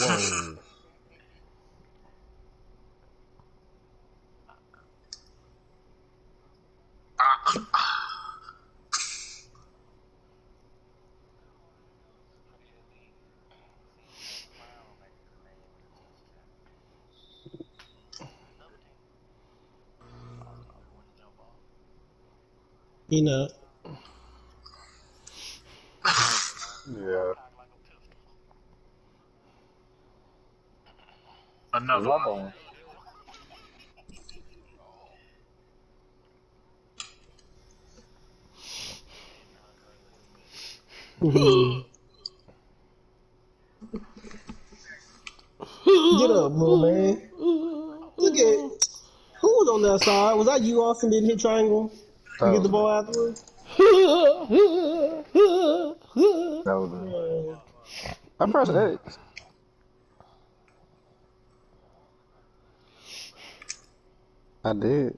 Whoa. You know. Yeah. Another one. Get up, little man. Look at who was on that side. Was that you, Austin? Didn't hit triangle That to get was the me. ball afterwards? That was me. Man. I pressed X. I did.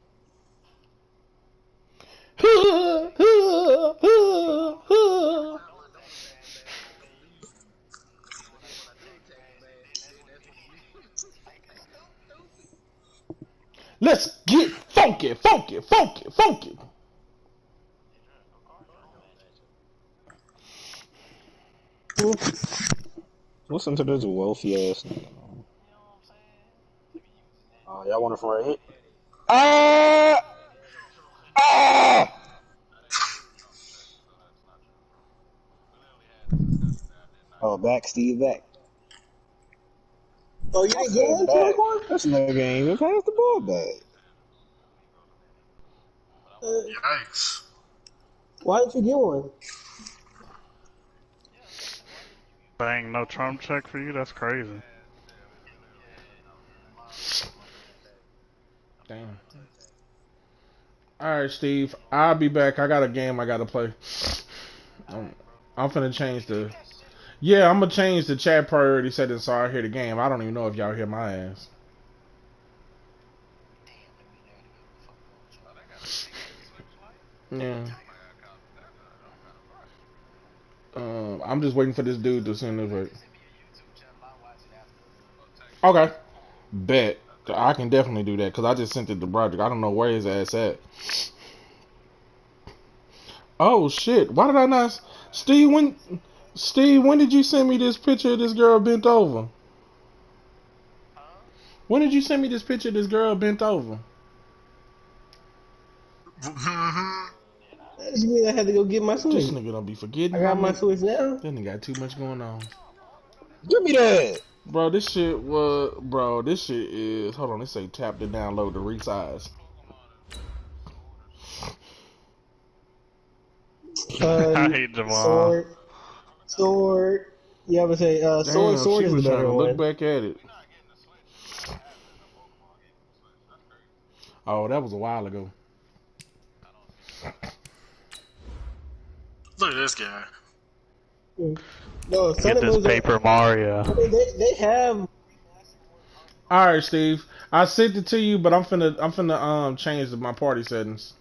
Let's get funky, funky, funky, funky. Listen to this wealthy ass nigga. Y'all want it for a hit? Ah! Ah! Oh, back, Steve, back. Oh, you I didn't get said one, back. Torquay? This nigga ain't even pass the ball back. Yikes. Why didn't you get one? Bang, no Trump check for you? That's crazy. Damn. All right, Steve. I'll be back. I got a game I gotta play. I'm finna change the. Yeah, I'm gonna change the chat priority settings so I hear the game. I don't even know if y'all hear my ass. Yeah. I'm just waiting for this dude to send it. Okay. Bet. I can definitely do that because I just sent it to Broderick. I don't know where his ass at. Oh shit! Why did I not? Steve, when did you send me this picture of this girl bent over? When did you send me this picture of this girl bent over? That just mean I had to go get my This switch. nigga don't be forgetting I how got my many. switch now. That nigga got too much going on. Give me that. Bro, this shit was. Bro, this shit is. Hold on, they say tap to download to resize. I hate Jamal. Sword. Sword. You ever say sword? Damn, Sword she is the was trying better to look one. back at it. Oh, that was a while ago. Look at this guy. No, Get Sun and this Moon's. Paper Mario. I mean, they have. All right, Steve. I sent it to you, but I'm finna change my party settings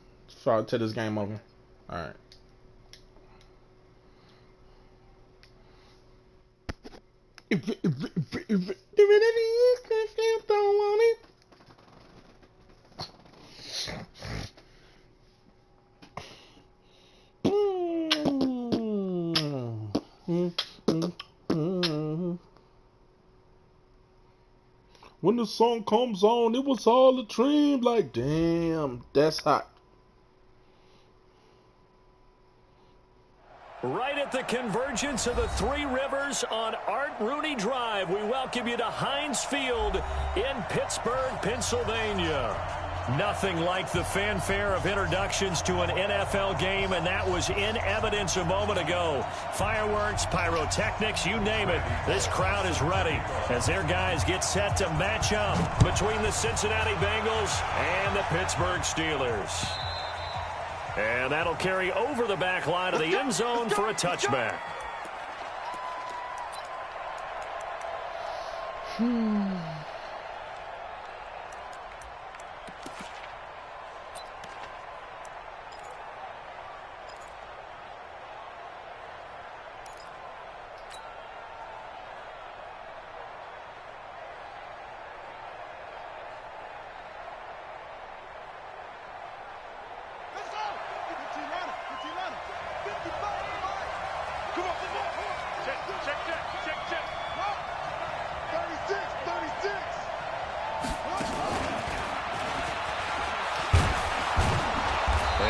to this game over. All right. If it is, don't want it. When the song comes on, it was all a dream. Like, damn, that's hot. Right at the convergence of the Three Rivers on Art Rooney Drive, we welcome you to Heinz Field in Pittsburgh, Pennsylvania. Nothing like the fanfare of introductions to an NFL game, and that was in evidence a moment ago. Fireworks, pyrotechnics, you name it. This crowd is ready as their guys get set to match up between the Cincinnati Bengals and the Pittsburgh Steelers. And that'll carry over the back line of the end zone for a touchback.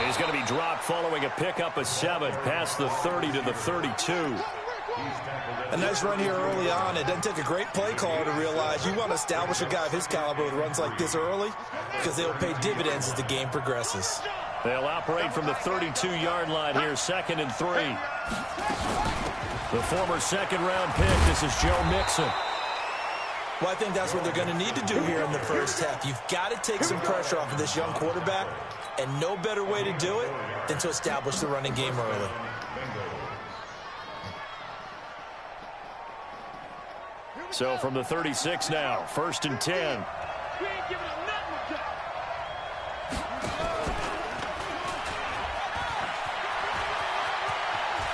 He's going to be dropped following a pickup of 7 past the 30 to the 32. A nice run here early on. It doesn't take a great play caller to realize you want to establish a guy of his caliber with runs like this early because they will pay dividends as the game progresses. They'll operate from the 32-yard line here, 2nd and 3. The former second-round pick, this is Joe Mixon. Well, I think that's what they're going to need to do here in the first half. You've got to take some pressure off of this young quarterback, and no better way to do it than to establish the running game early. So from the 36 now, 1st and 10.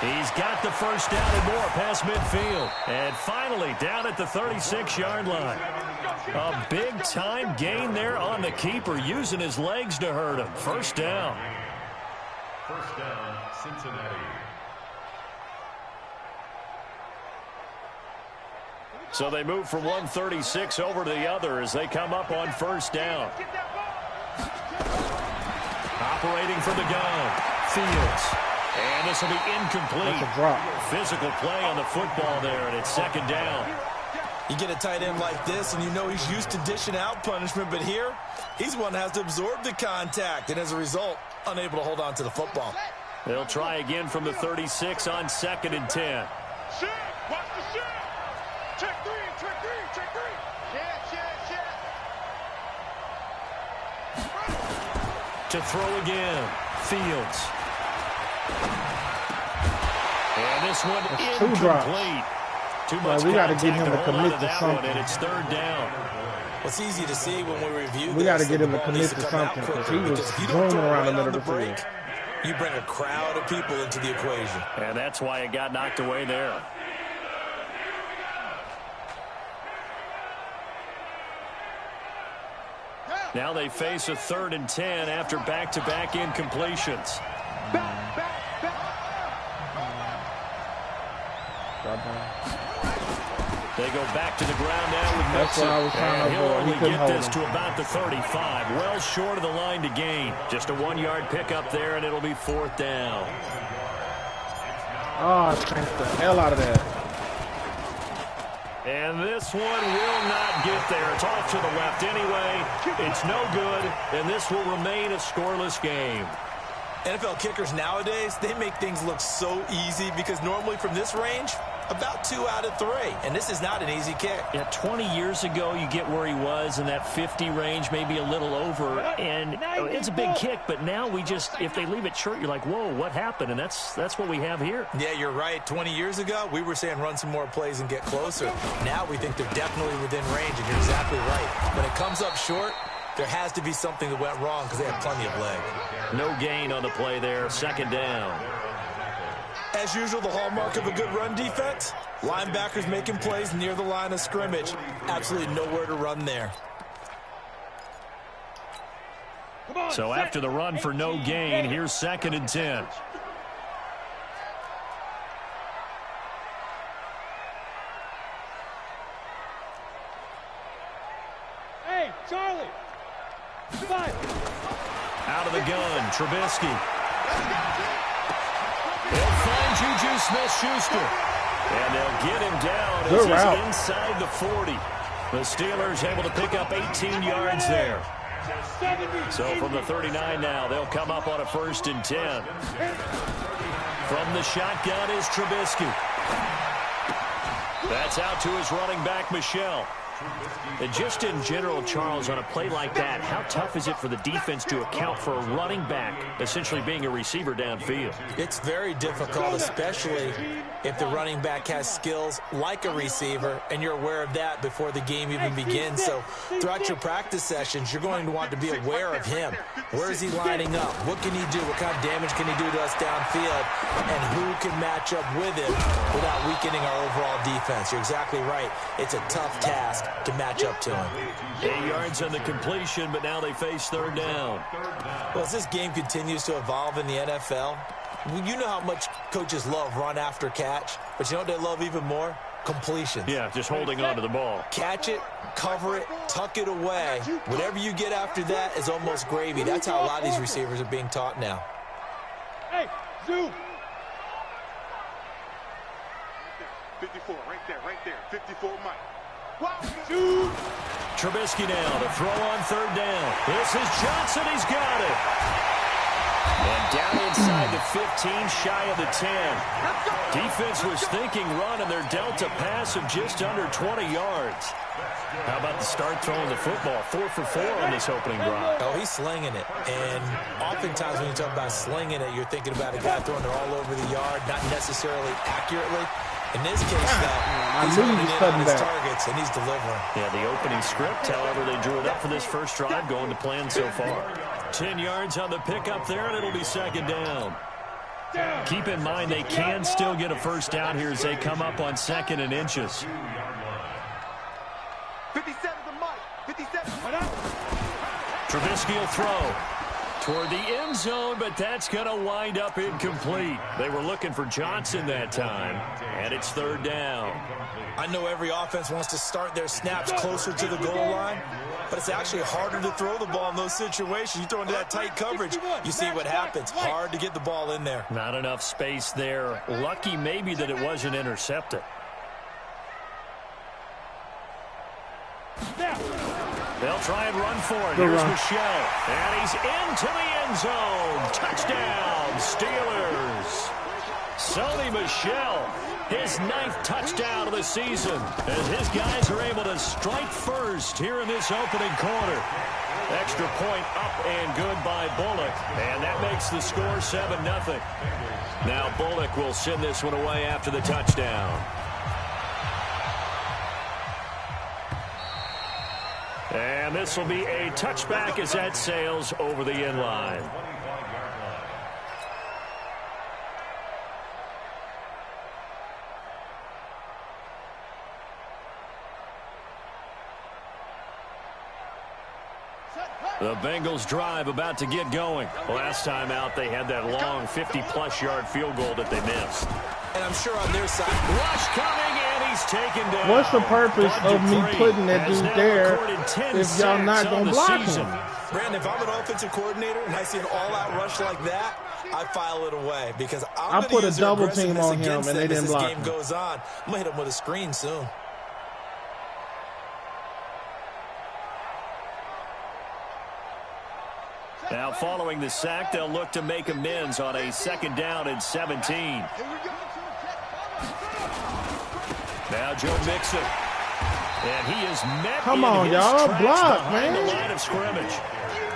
He's got the first down and more past midfield. And finally down at the 36-yard line. A big-time gain there on the keeper, using his legs to hurt him. First down. First down, Cincinnati. So they move from 136 over to the other as they come up on first down. Operating for the gun, Fields. And this will be incomplete. That's a drop. Physical play on the football there, and it's 2nd down. You get a tight end like this, and you know he's used to dishing out punishment, but here, he's one that has to absorb the contact, and as a result, unable to hold on to the football. They'll try again from the 36 on 2nd and 10. Watch the shot. Check 3, check 3, check 3. To throw again, Fields. And this one incomplete. Too much we got to get him to hold commit on to that something. one, and it's 3rd down. It's easy to see when we review We got to this get that him the to ball commit needs to come out something because quicker, he was because if you don't zooming throw it around the right middle on of the break, field. you bring a crowd of people into the equation. And that's why it got knocked away there. Now they face a 3rd and 10 after back-to-back incompletions. They go back to the ground now with That's Mixon. what I was trying to And he'll avoid. He only couldn't get hold this him. to about the 35. Well short of the line to gain. Just a 1-yard pickup there, and it'll be 4th down. Oh, thanks the hell out of that. And this one will not get there. It's off to the left anyway. It's no good, and this will remain a scoreless game. NFL kickers nowadays, they make things look so easy because normally from this range, about 2 out of 3. And this is not an easy kick. Yeah, 20 years ago, you get where he was in that 50 range, maybe a little over. And it's a big kick, but now we just, if they leave it short, you're like, whoa, what happened? And that's what we have here. Yeah, you're right. 20 years ago, we were saying run some more plays and get closer. Now we think they're definitely within range, and you're exactly right. When it comes up short, there has to be something that went wrong because they have plenty of leg. No gain on the play there, 2nd down. As usual, the hallmark of a good run defense, linebackers making plays near the line of scrimmage. Absolutely nowhere to run there. So after the run for no gain, here's 2nd and 10. Hey, Charlie. Out of the gun, Trubisky. They'll find Juju Smith-Schuster. And they'll get him down as he's inside the 40. The Steelers able to pick up 18 yards there. So from the 39 now, they'll come up on a 1st and 10. From the shotgun is Trubisky. That's out to his running back, Michelle. And just in general, Charles, on a play like that, how tough is it for the defense to account for a running back essentially being a receiver downfield? It's very difficult, especially if the running back has skills like a receiver, and you're aware of that before the game even begins. So throughout your practice sessions, you're going to want to be aware of him. Where is he lining up? What can he do? What kind of damage can he do to us downfield? And who can match up with him without weakening our overall defense? You're exactly right. It's a tough task to match up to him. 8 yards on the completion, but now they face 3rd down. Well, as this game continues to evolve in the NFL, you know how much coaches love run after catch, but you know what they love even more? Completions. Yeah, just holding on to the ball. Catch it, cover it, tuck it away. Whatever you get after that is almost gravy. That's how a lot of these receivers are being taught now. Hey, zoom. 54, right there. 54, Mike. Wow, shoot. Trubisky now to throw on third down. This is Johnson. He's got it. And down inside the 15, shy of the 10. Defense was thinking run, and they're dealt a pass of just under 20 yards. How about the start throwing the football? 4 for 4 on this opening drive. Oh, he's slinging it. And oftentimes when you talk about slinging it, you're thinking about a guy throwing it all over the yard, not necessarily accurately. In this case, he's holding in on his targets, and he's delivering. Yeah, the opening script, however, they drew it up for this first drive, going to plan so far. 10 yards on the pickup there, and it'll be second down. Keep in mind they can still get a first down here as they come up on second and inches. 57 to Mike. 57. Trubisky will throw toward the end zone, but that's going to wind up incomplete. They were looking for Johnson that time, and it's third down. I know every offense wants to start their snaps closer to the goal line, but it's actually harder to throw the ball in those situations. You throw into that tight coverage, you see what happens. Hard to get the ball in there. Not enough space there. Lucky maybe that it wasn't intercepted. They'll try and run for it. Here's Michelle. And he's into the end zone. Touchdown, Steelers. Sony Michel, his 9th touchdown of the season, as his guys are able to strike first here in this opening quarter. Extra point up and good by Bullock. And that makes the score 7-0. Now Bullock will send this one away after the touchdown. And this will be a touchback as that sails over the end line. The Bengals drive about to get going. Last time out, they had that long 50-plus yard field goal that they missed. And I'm sure on their side, rush coming, and he's taken down. What's the purpose of me putting that dude there if y'all not going to block him? Brandon, if I'm an offensive coordinator and I see an all-out rush like that, I file it away because I put a double team on him and they didn't block him. As this game goes on, I'm going to hit him with a screen soon. Now, following the sack, they'll look to make amends on a 2nd down and 17. Now, Joe Mixon. And he is met. Come on, y'all. Block, man. The line of scrimmage.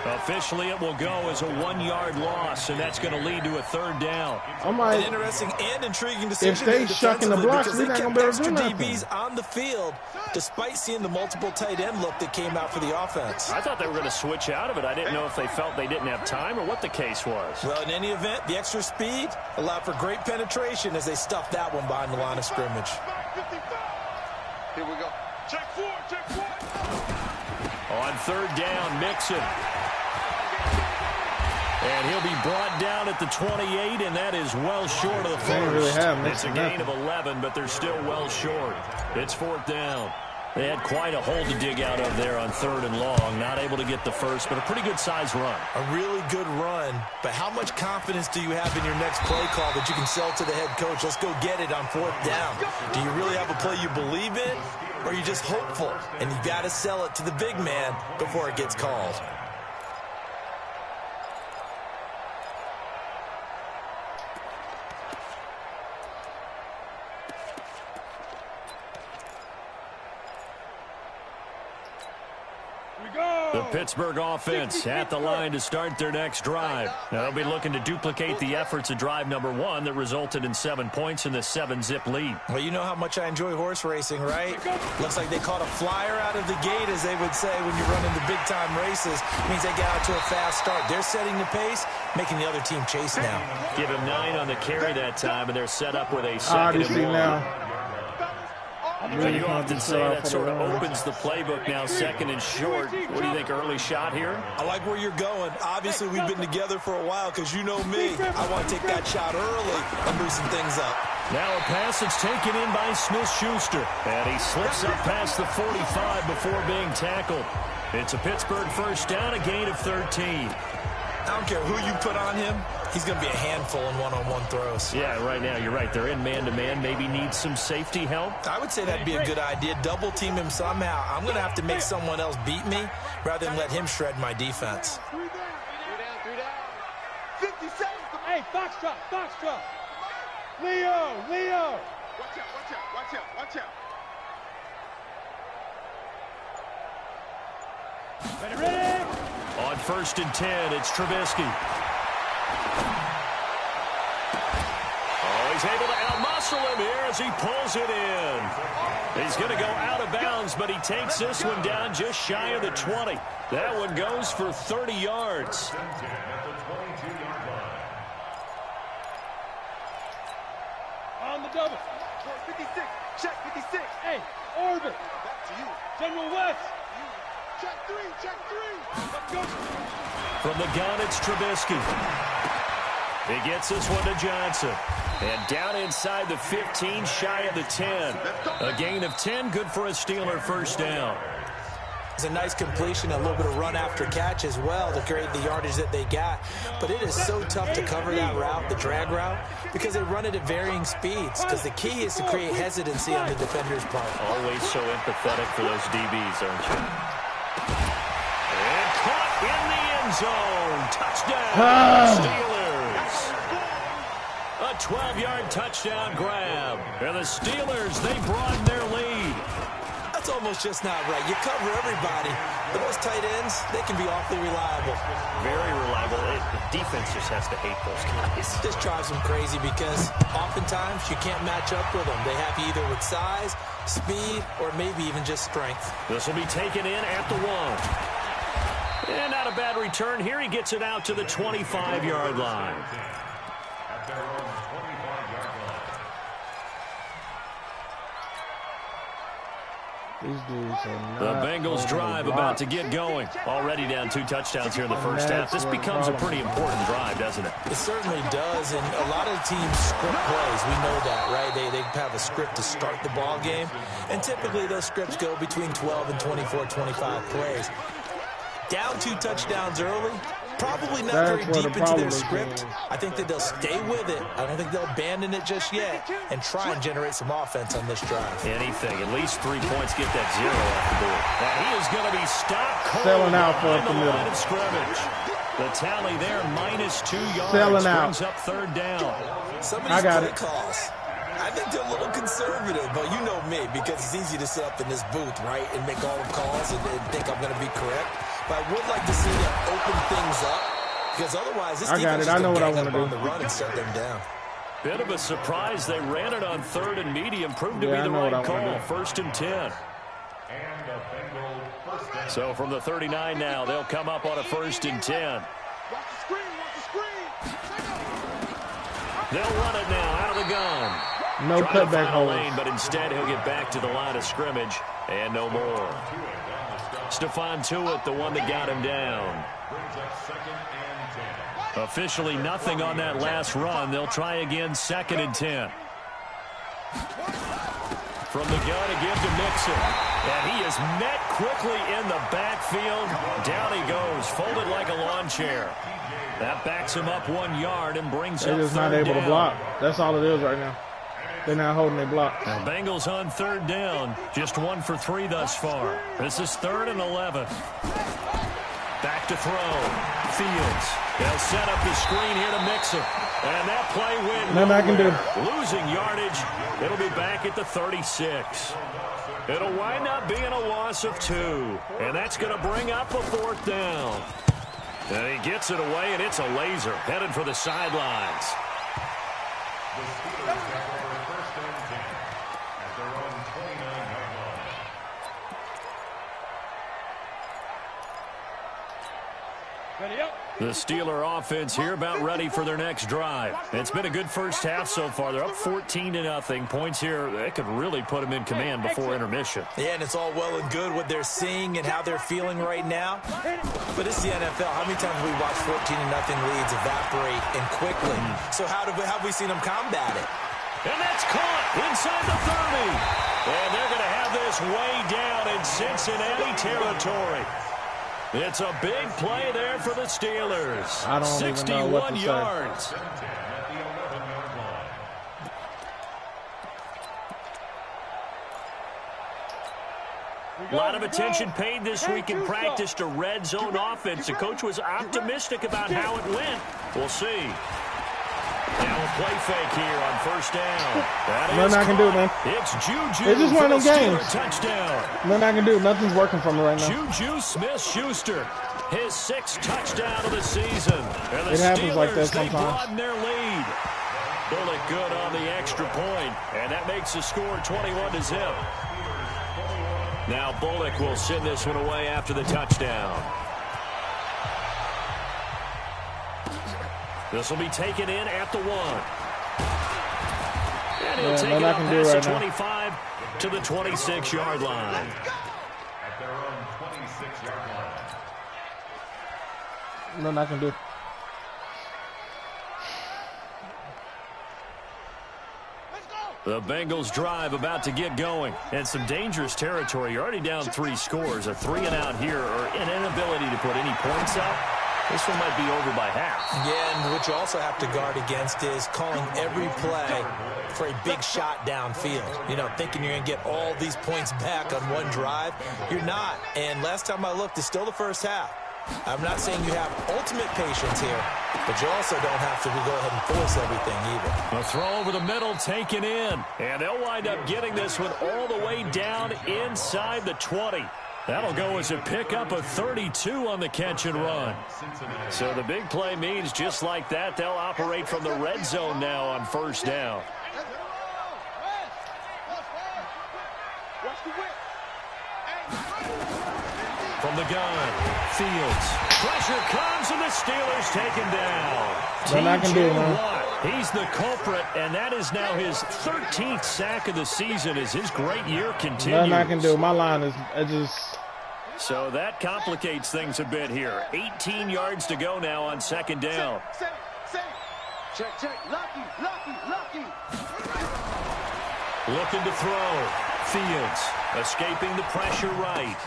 Officially, it will go as a 1-yard loss, and that's going to lead to a 3rd down. An interesting and intriguing decision. If they shucking the blocks, we're not going to be able to do nothing. DBs on the field, despite seeing the multiple tight end look that came out for the offense. I thought they were going to switch out of it. I didn't know if they felt they didn't have time or what the case was. Well, in any event, the extra speed allowed for great penetration as they stuffed that one behind the line of scrimmage. Here we go. Check 4. On 3rd down, Mixon. And he'll be brought down at the 28, and that is well short of the first. It's a gain of 11, but they're still well short. It's 4th down. They had quite a hole to dig out of there on 3rd and long. Not able to get the first, but a pretty good-sized run. A really good run, but how much confidence do you have in your next play call that you can sell to the head coach? Let's go get it on 4th down. Do you really have a play you believe in, or are you just hopeful? And you got to sell it to the big man before it gets called. The Pittsburgh offense at the line to start their next drive. Now they'll be looking to duplicate the efforts of drive number 1 that resulted in 7 points in the 7-zip lead. Well, you know how much I enjoy horse racing, right? Looks like they caught a flyer out of the gate, as they would say when you're running the big-time races. It means they get out to a fast start. They're setting the pace, making the other team chase now. Give him 9 on the carry that time, and they're set up with a 2nd and 1. Now. Really you often say that sort of opens the playbook now, 2nd and short. What do you think, early shot here? I like where you're going. Obviously, we've been together for a while because you know me. I want to take that shot early and loosen things up. Now a pass that's taken in by Smith-Schuster. And he slips up past the 45 before being tackled. It's a Pittsburgh first down, a gain of 13. I don't care who you put on him. He's going to be a handful in one-on-one throws. Yeah, right now, you're right. They're in man-to-man. Maybe needs some safety help. I would say that'd be a good idea. Double team him somehow. I'm going to have to make someone else beat me rather than let him shred my defense. 3 down. 50 seconds. Hey, foxtrot. Leo. Watch out. Ready? On 1st and 10, it's Trubisky. Oh, he's able to outmuscle him here as he pulls it in. He's going to go out of bounds, but he takes this one down just shy of the 20. That one goes for 30 yards. On the double. 56. Check 56. Hey, Orbit. Back to you. General West. Check 3. Let's go. From the gun, it's Trubisky. He gets this one to Johnson. And down inside the 15, shy of the 10. A gain of 10, good for a Steeler first down. It's a nice completion, a little bit of run after catch as well to create the yardage that they got. But it is so tough to cover that route, the drag route, because they run it at varying speeds. Because the key is to create hesitancy on the defender's part. Always so empathetic for those DBs, aren't you? And caught in the end zone. Touchdown, Steelers. A 12-yard touchdown grab. And the Steelers, they broaden their lead. That's almost just not right. You cover everybody, but those tight ends, they can be awfully reliable. Very reliable. The defense just has to hate those guys. This drives them crazy because oftentimes you can't match up with them. They have you either with size, speed, or maybe even just strength. This will be taken in at the 1. And not a bad return. Here he gets it out to the 25-yard line. The Bengals drive about to get going. Already down 2 touchdowns here in the first half. This becomes a pretty important drive, doesn't it? It certainly does, and a lot of teams script plays. We know that, right? They have a script to start the ball game, and typically those scripts go between 12 and 24, 25 plays. Down 2 touchdowns early, probably not very deep into their script. I think that they'll stay with it. I don't think they'll abandon it just yet and try and generate some offense on this drive. Anything. At least 3 points, get that 0 off the board. And he is going to be stopped cold. Selling out for the middle. line of scrimmage. The tally there, -2 yards. Selling out. Brings up 3rd down. Some of these play calls, I think they're a little conservative, but you know me, because it's easy to sit up in this booth, right, and make all the calls and think I'm going to be correct. But I would like to see them open things up, because otherwise this defense is going to gang up on the run and shut them down. Bit of a surprise. They ran it on 3rd and medium. Proved to be the right call. 1st and 10. So from the 39 now, they'll come up on a 1st and 10. They'll run it now out of the gun. No cutback hole. But instead he'll get back to the line of scrimmage and no more. Stephon Tuitt, the one that got him down. Officially nothing on that last run. They'll try again, 2nd and 10. From the gun again to Mixon. And he is met quickly in the backfield. Down he goes, folded like a lawn chair. That backs him up 1 yard and brings up 3rd down. They're just not able to block. That's all it is right now. They're not holding their block. The Bengals on 3rd down. Just 1 for 3 thus far. This is 3rd and 11. Back to throw. Fields. They'll set up the screen here to Mixon. And that play went nothing I can do. Losing yardage. It'll be back at the 36. It'll wind up being a loss of 2. And that's going to bring up a 4th down. And he gets it away, and it's a laser. Headed for the sidelines. The Steeler offense here about ready for their next drive. It's been a good first half so far. They're up 14-0. Points here, that could really put them in command before intermission. Yeah, and it's all well and good what they're seeing and how they're feeling right now. But it's the NFL. How many times have we watched 14-0 leads evaporate and quickly? So how have we seen them combat it? And that's caught inside the 30. And they're going to have this way down in Cincinnati territory. It's a big play there for the Steelers. I don't even know what to 61 yards. At the 11-yard line. A lot of attention paid this week in practice to red zone offense. The coach was optimistic about how it went. We'll see. Now a play fake here on first down. Nothing I can do, man. It's Juju. It's just one of them games. Touchdown. Nothing I can do. Nothing's working for me right now. Juju Smith-Schuster, his 6th touchdown of the season. And the It happens Steelers, like that they sometimes. broaden their lead. Bullock good on the extra point, and that makes the score 21-0. Now Bullock will send this one away after the touchdown. This will be taken in at the 1. And he'll take it up past the 25 to the 26-yard line. At their own 26-yard line. Nothing I can do. The Bengals drive about to get going. And some dangerous territory. You're already down 3 scores. A 3-and-out here or an inability to put any points up. This one might be over by half. Yeah, and what you also have to guard against is calling every play for a big shot downfield. You know, thinking you're going to get all these points back on one drive. You're not. And last time I looked, it's still the first half. I'm not saying you have ultimate patience here, but you also don't have to go ahead and force everything either. A throw over the middle taken in. And they'll wind up getting this one all the way down inside the 20. That'll go as a pickup of 32 on the catch and run. So the big play means just like that, they'll operate from the red zone now on first down. From the gun, Fields. Pressure comes and the Steelers take him down. TJ Watt, he's the culprit, and that is now his 13th sack of the season as his great year continues. Nothing I can do. My line is just... So that complicates things a bit here. 18 yards to go now on second down. Check. Lucky. Looking to throw. Fields escaping the pressure right.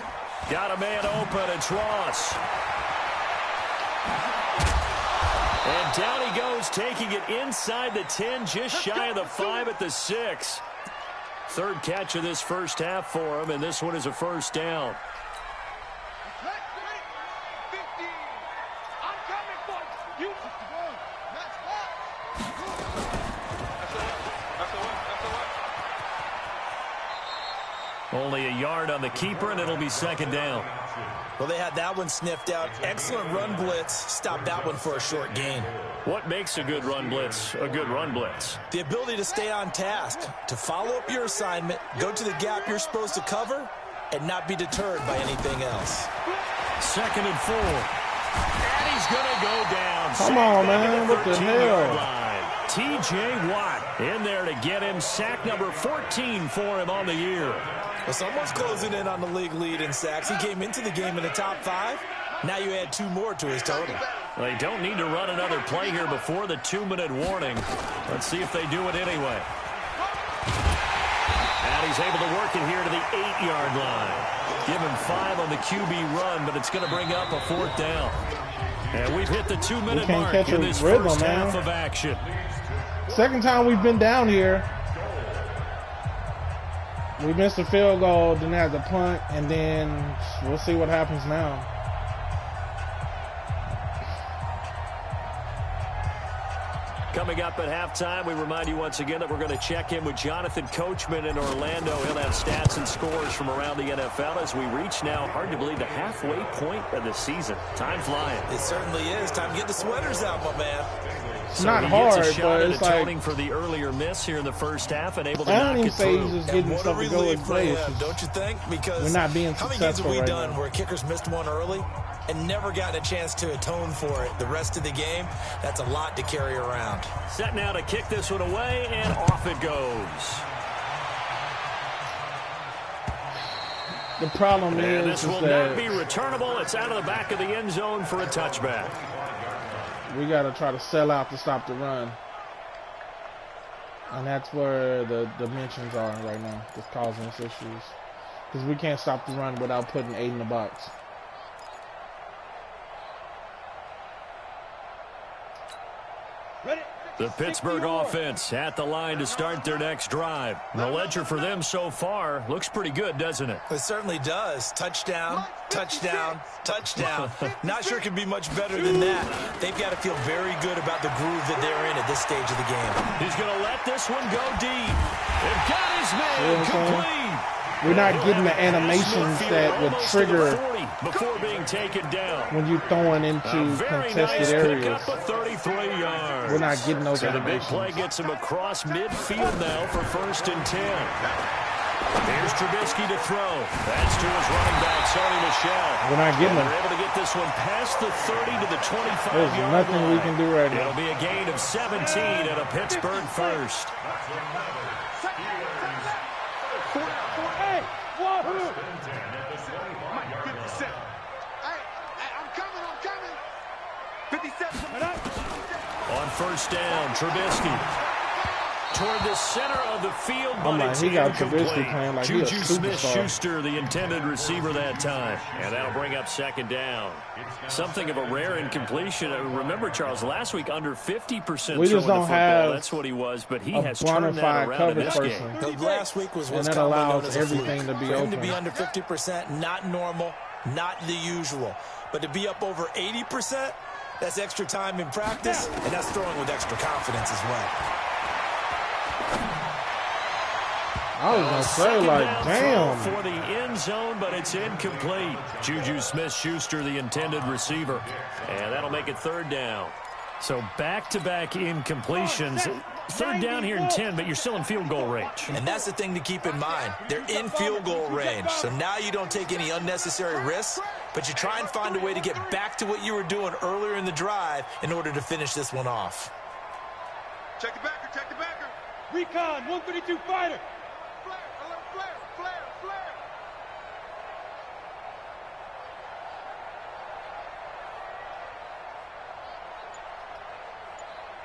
Got a man open. It's Ross. And down he goes, taking it inside the 10, just shy of the 5 at the 6. Third catch of this first half for him, and this one is a first down. Only a yard on the keeper, and it'll be second down. Well, they had that one sniffed out. Excellent run blitz. Stopped that one for a short gain. What makes a good run blitz a good run blitz? The ability to stay on task, to follow up your assignment, go to the gap you're supposed to cover, and not be deterred by anything else. 2nd and 4. And he's going to go down. Come on, man. What the hell? TJ Watt in there to get him sack number 14 for him on the year. Well, someone's closing in on the league lead in sacks. He came into the game in the top 5. Now you add 2 more to his total. They don't need to run another play here before the 2-minute warning. Let's see if they do it anyway. And he's able to work it here to the 8-yard line. Give him 5 on the QB run, but it's going to bring up a 4th down. And we've hit the 2-minute mark in this first half of action. Second time we've been down here. We missed a field goal, then had the punt, and then we'll see what happens now. Coming up at halftime, we remind you once again that we're going to check in with Jonathan Coachman in Orlando. He'll have stats and scores from around the NFL as we reach now, hard to believe, the halfway point of the season. Time flying. It certainly is. Time to get the sweaters out, my man. It's not hard, but it's atoning like for the earlier miss here in the first half and able to I don't knock even it say through. he's just getting What a stuff to go relief in for place. him, don't you think? Because We're not being how many games have successful we right done now. where kickers missed one early and never gotten a chance to atone for it the rest of the game? That's a lot to carry around. Set now to kick this one away, and off it goes. The problem And is this will that not be returnable. It's out of the back of the end zone for a touchback. we got to try to sell out to stop the run. And that's where the dimensions are right now, that's causing us issues. Because we can't stop the run without putting 8 in the box. The Pittsburgh offense at the line to start their next drive. The ledger for them so far looks pretty good, doesn't it? It certainly does. Touchdown, touchdown, touchdown. Not sure it could be much better than that. They've got to feel very good about the groove that they're in at this stage of the game. He's going to let this one go deep. And got his man complete. We're not getting the animations that would trigger before being taken down. when you're throwing into contested areas. 33 yards. We're not getting those and animations. The big play gets him across midfield now for 1st and 10. Here's Trubisky to throw. That's to his running back, Sony Michel. We're not getting them. They're able to get this one past the 30 to the 25-yard There's nothing line. we can do right now. It'll be a gain of 17 at a Pittsburgh first. On 1st down, Trubisky toward the center of the field, but it's he got incomplete. Trubisky playing like he's a Juju superstar. Smith-Schuster, the intended receiver that time, and that'll bring up 2nd down. Something of a rare incompletion. Remember, Charles, last week under 50% we just don't have that's what he was, but he a has turned that around in this game. Last week was what's and that commonly known allows as a everything fluke. to be For him open. to be under 50%, not normal, not the usual. But to be up over 80%, that's extra time in practice, and that's throwing with extra confidence as well. I was going to say, like, damn. For the end zone, but it's incomplete. Juju Smith-Schuster, the intended receiver. And that'll make it 3rd down. So back-to-back incompletions. 3rd down here in 10, but you're still in field goal range. And that's the thing to keep in mind. They're in field goal range. So now you don't take any unnecessary risks, but you try and find a way to get back to what you were doing earlier in the drive in order to finish this one off. Check the backer, check the backer. Recon, 132 fighter. Flare, alert, flare, flare, flare.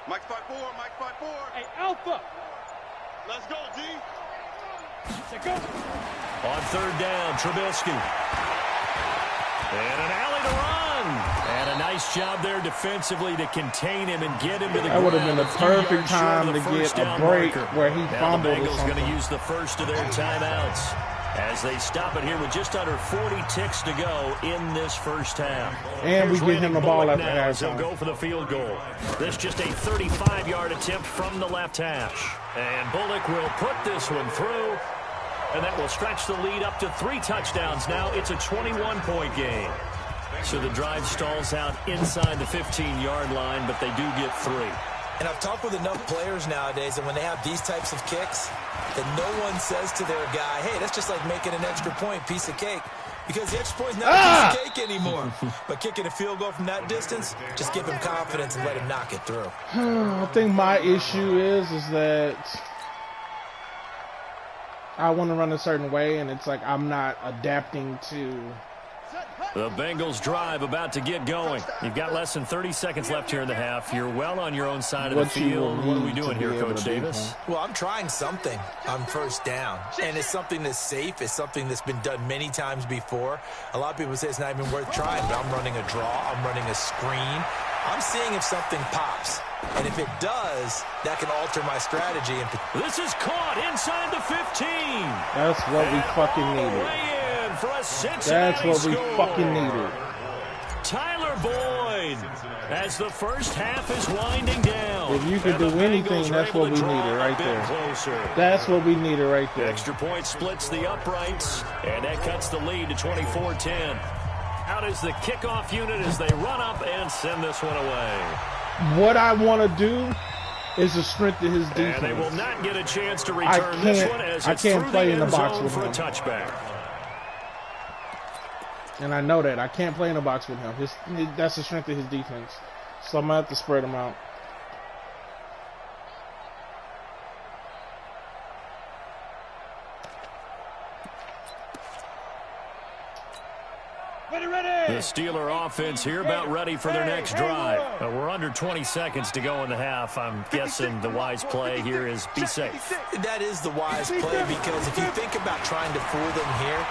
Mike 5-4, Mike 5-4. Hey, Alpha. Let's go, D. Let's go. On 3rd down, Trubisky. And an alley to run. And a nice job there defensively to contain him and get him to the ground. That would have been the perfect time to get a break where he fumbled or The Bengals something. going to use the first of their timeouts as they stop it here with just under 40 ticks to go in this first half. And we get him the ball after He'll halftime. go for the field goal. This just a 35-yard attempt from the left hash. And Bullock will put this one through. And that will stretch the lead up to 3 touchdowns. Now it's a 21-point game. So the drive stalls out inside the 15-yard line, but they do get 3. And I've talked with enough players nowadays that when they have these types of kicks, that no one says to their guy, hey, that's just like making an extra point, piece of cake. Because the extra point's not a piece of cake anymore. But kicking a field goal from that distance, just give him confidence and let him knock it through. I think my issue is that I want to run a certain way, and it's like I'm not adapting to. The Bengals drive about to get going. You've got less than 30 seconds left here in the half. You're well on your own side of the field. What are we doing here, Coach Davis? Well, I'm trying something on 1st down. And it's something that's safe. It's something that's been done many times before. A lot of people say it's not even worth trying, but I'm running a draw. I'm running a screen. I'm seeing if something pops. And if it does, that can alter my strategy. This is caught inside the 15. That's what we fucking needed. That's what we fucking needed. Tyler Boyd, as the first half is winding down. If you could do anything, that's what we needed right there. That's what we needed right there. Extra point splits the uprights, and that cuts the lead to 24-10. Out is the kickoff unit as they run up and send this one away. What I want to do is to strengthen his defense. And they will not get a chance to return this one as I it's can't through play the in the end box zone with for a him. touchback. And I know that. I can't play in the box with him. That's the strength of his defense. So I'm going to have to spread him out. The Steeler offense here about ready for their next drive. We're under 20 seconds to go in the half. I'm guessing the wise play here is be safe. That is the wise play because if you think about trying to fool them here,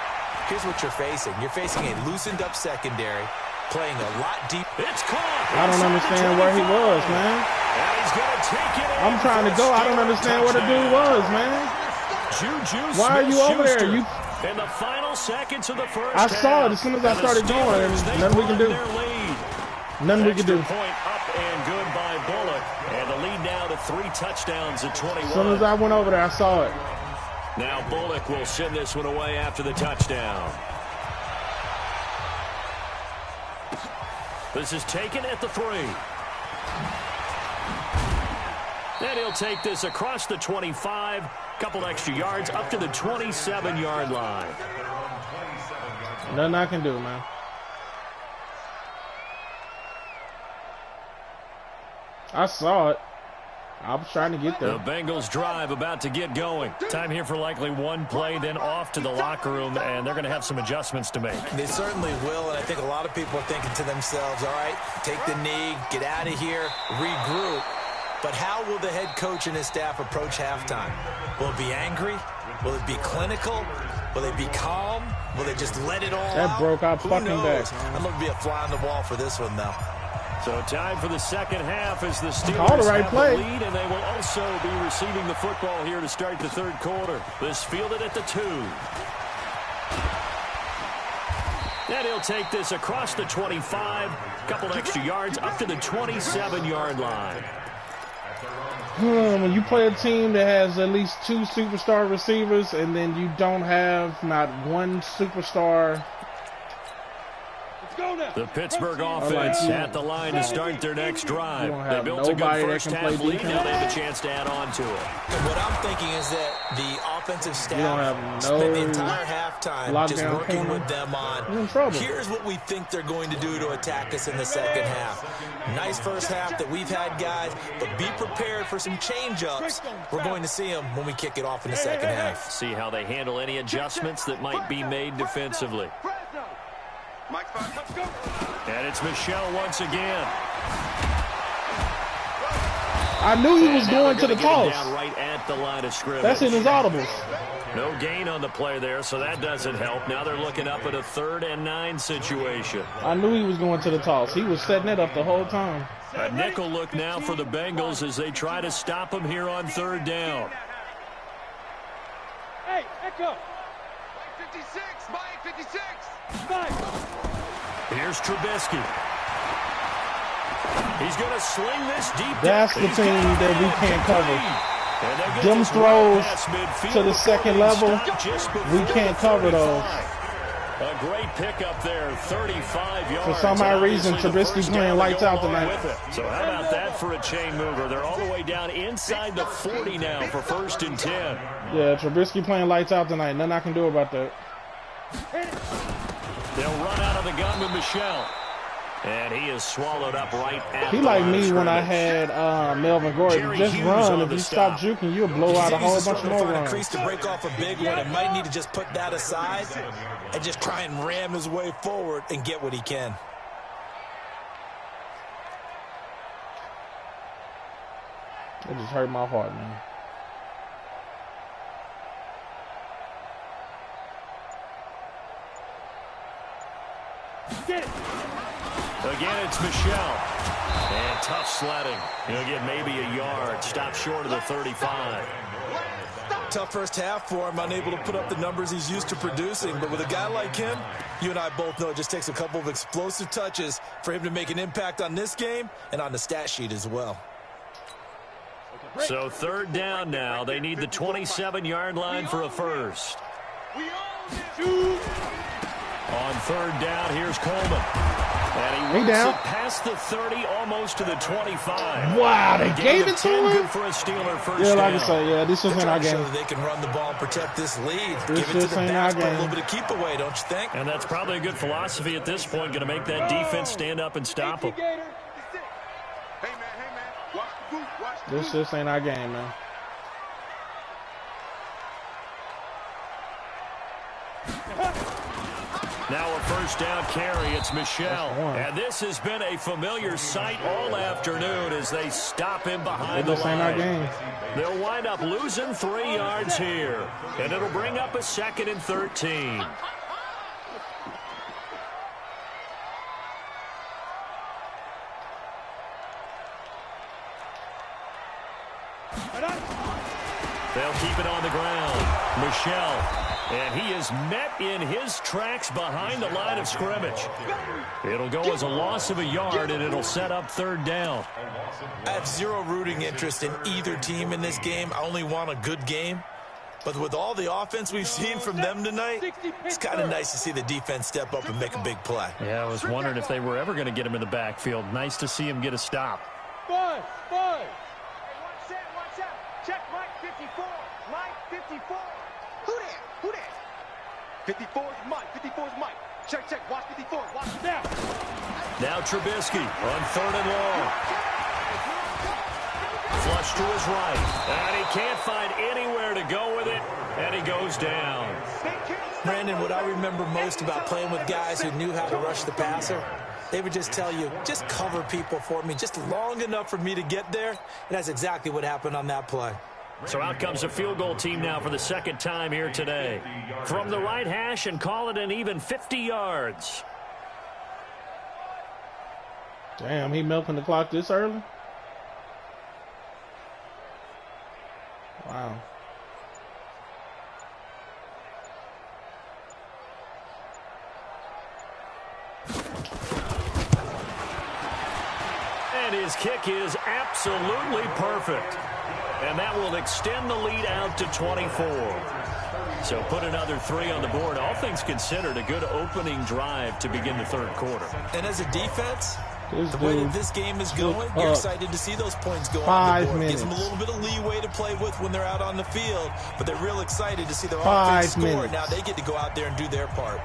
here's what you're facing. You're facing a loosened up secondary, playing a lot deep. It's caught. I don't understand where he was, man. And he's going to take it in I'm trying to go. I don't understand what the dude was, man. Juju Why are you over there? Smith-Schuster. You. In the final seconds of the first I half. saw it as soon as I started going, and nothing we can do. Nothing we can do. Point up and good by Bullock. And the lead now to 3 touchdowns at 21. As soon as I went over there, I saw it. Now Bullock will send this one away after the touchdown. This is taken at the 3. And he'll take this across the 25. Couple extra yards up to the 27-yard line. Nothing I can do, man. I saw it. I was trying to get there. The Bengals drive about to get going. Time here for likely one play, then off to the locker room, and they're going to have some adjustments to make. They certainly will, and I think a lot of people are thinking to themselves, all right, take the knee, get out of here, regroup. But how will the head coach and his staff approach halftime? Will it be angry? Will it be clinical? Will they be calm? Will they just let it all out? That broke our fucking back. I'd love to be a fly on the wall for this one, though. So time for the second half as the Steelers Call the right have play. the lead, and they will also be receiving the football here to start the third quarter. This fielded at the 2. And he'll take this across the 25. Couple extra yards up to the 27-yard line. When you play a team that has at least 2 superstar receivers and then you don't have not one superstar. The Pittsburgh offense at the line to start their next drive. They built a good first half lead. Now they have a chance to add on to it. And what I'm thinking is that the offensive staff spent the entire halftime just working with them on, here's what we think they're going to do to attack us in the second half. Nice first half that we've had, guys, but be prepared for some change-ups. We're going to see them when we kick it off in the second half. See how they handle any adjustments that might be made defensively. And it's Michel once again. I knew he was going to the toss. Right at the line of scrimmage. That's in his audibles. No gain on the play there, so that doesn't help. Now they're looking up at a 3rd and 9 situation. I knew he was going to the toss. He was setting it up the whole time. A nickel look now for the Bengals as they try to stop him here on 3rd down. Hey, Echo. 56, Mike 56. Here's Trubisky. He's going to sling this deep. That's the thing that we can't cover. Them throws to the second level, we can't cover those. A great pickup there, 35 yards. For some odd reason, Trubisky's playing lights out tonight. So how about that for a chain mover? They're all the way down inside the 40 now for 1st and 10. Yeah, Trubisky playing lights out tonight. Nothing I can do about that. They'll run out of the gun with Michel. And he is swallowed up right at He the like line me of when I scrimmage. had Melvin Gordon. Jerry Just Hughes run. on If the you stop stop. juking, you'll blow out a whole bunch more Find a runs. crease to break off a big one. It might need to just put that aside and just try and ram his way forward and get what he can. It just hurt my heart, man. Again, it's Michel. And tough sledding. He'll get maybe a yard. Stop short of the 35. Tough first half for him, unable to put up the numbers he's used to producing. But with a guy like him, you and I both know it just takes a couple of explosive touches for him to make an impact on this game and on the stat sheet as well. So 3rd down now. They need the 27-yard line for a first. On 3rd down, here's Coleman. And he He down. it past the 30, almost to the 25. Wow, they gave it to him? Good for a Steeler first Yeah, like I down. say, yeah, this was in our Show game. that they can run the ball and protect this lead. This Give it to just the ain't backs, our but a game. little bit of keep away, don't you think? And that's probably a good philosophy at this point, going to make that defense stand up and stop them. Hey, man, watch the boot, watch the This just ain't our game, man. Now a first down carry. It's Michel. And this has been a familiar sight all afternoon as they stop him behind the This ain't our line. game. They'll wind up losing 3 yards here. And it'll bring up a 2nd and 13. They'll keep it on the ground. Michelle. And he is met in his tracks behind the line of scrimmage. It'll go as a loss of a yard, and it'll set up third down. I have zero rooting interest in either team in this game. I only want a good game. But with all the offense we've seen from them tonight, it's kind of nice to see the defense step up and make a big play. Yeah, I was wondering if they were ever going to get him in the backfield. Nice to see him get a stop. Five. Hey, watch out. Check Mike 54. Mike 54. Who there? 54 is Mike. Check. Watch 54. Watch it down. Now Trubisky on third and long. Flush to his right. And he can't find anywhere to go with it. And he goes down. Brandon, what I remember most about playing with guys who knew how to rush the passer, they would just tell you, just cover people for me just long enough for me to get there. And that's exactly what happened on that play. So out comes a field goal team now for the second time here today. From the right hash and call it an even 50 yards. Damn, he milking the clock this early? Wow. And his kick is absolutely perfect. And that will extend the lead out to 24. So put another 3 on the board. All things considered, a good opening drive to begin the third quarter. And as a defense, the way that this game is going, you're excited to see those points go on the 5 board. minutes. Gives them a little bit of leeway to play with when they're out on the field, but they're real excited to see their offense score. minutes. Now they get to go out there and do their part.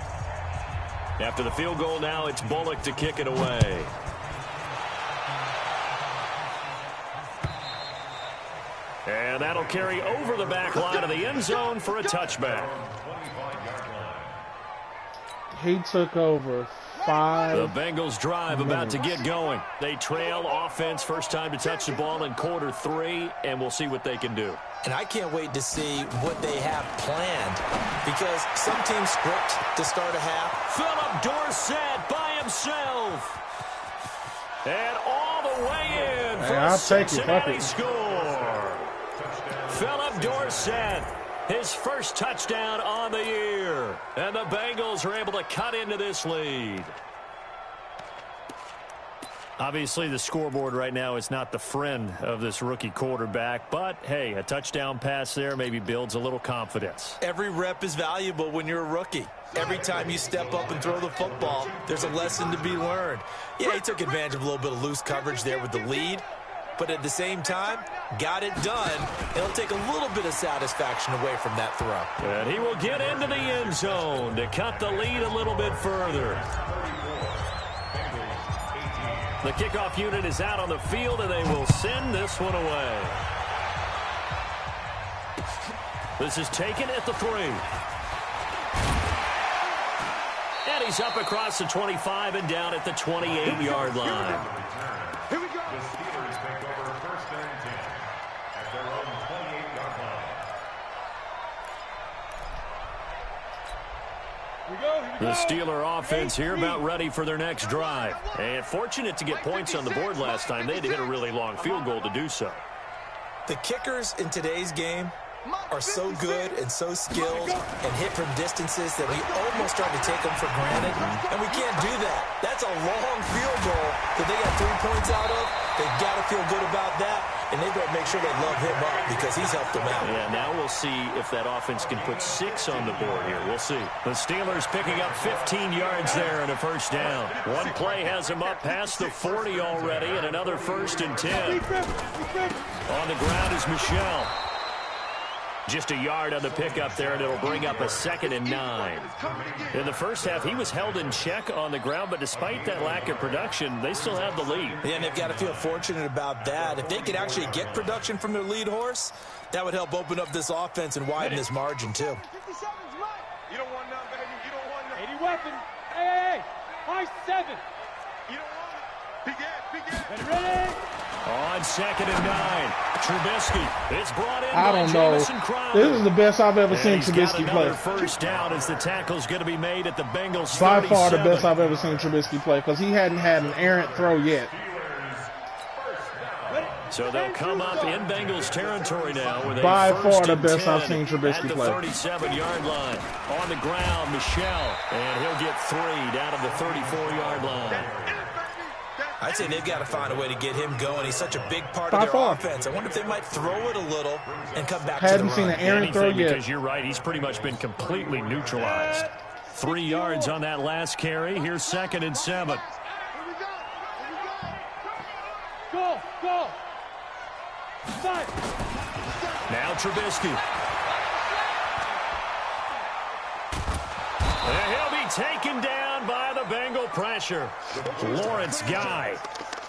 After the field goal now, it's Bullock to kick it away. And that'll carry over the back line of the end zone for a touchback. He took over 5 The Bengals drive minutes. about to get going. They trail offense, first time to touch the ball in quarter 3, and we'll see what they can do. And I can't wait to see what they have planned, because some teams script to start a half. Philip Dorsett by himself. And all the way in for a Cincinnati score. Philip Dorsett, his first touchdown on the year. And the Bengals are able to cut into this lead. Obviously, the scoreboard right now is not the friend of this rookie quarterback. But, hey, a touchdown pass there maybe builds a little confidence. Every rep is valuable when you're a rookie. Every time you step up and throw the football, there's a lesson to be learned. Yeah, he took advantage of a little bit of loose coverage there with the lead. But at the same time, got it done. It'll take a little bit of satisfaction away from that throw. And he will get into the end zone to cut the lead a little bit further. The kickoff unit is out on the field, and they will send this one away. This is taken at the 3. And he's up across the 25 and down at the 28-yard line. Here we go. The Steelers take over first and 10 at their own 28-yard line. The Steeler offense here about ready for their next drive. And fortunate to get points on the board last time. They had to hit a really long field goal to do so. The kickers in today's game are so good and so skilled and hit from distances that we almost start to take them for granted. And we can't do that. That's a long field goal that they got 3 points out of. They've got to feel good about that. And they've got to make sure they love him up because he's helped them out. Yeah, now we'll see if that offense can put 6 on the board here. We'll see. The Steelers picking up 15 yards there and a first down. One play has them up past the 40 already, and another first and 10. On the ground is Michelle. Just a yard on the pickup there, and it'll bring up a 2nd and 9. In the first half, he was held in check on the ground, but despite that lack of production, they still have the lead. Yeah, and they've got to feel fortunate about that. If they could actually get production from their lead horse, that would help open up this offense and widen this margin, too. You don't want none, baby. You don't want none. 80 weapon. Hey. High 7. You don't want it. Big ass. Ready? On 2nd and 9, Trubisky. It's brought in I by don't know. Jamison Crowder. This is the best I've ever seen He's got Trubisky another play. first down as the tackle's going to be made at the Bengals' By 37. far the best I've ever seen Trubisky play because he hadn't had an errant throw yet. So they'll come up in Bengals territory now with a by far the 1st and best 10 I've seen Trubisky at the play. 37-yard line. On the ground, Michelle, and he'll get 3 down to the 34-yard line. I'd say they've got to find a way to get him going. He's such a big part By of their far. offense. I wonder if they might throw it a little and come back Hadn't to the seen run. an Aaron throw Anything, yet. because you're right, he's pretty much been completely neutralized. 3 yards on that last carry. Here's 2nd and 7. Go, go. Now Trubisky. And he'll be taken down by the Bengal pressure. Lawrence Guy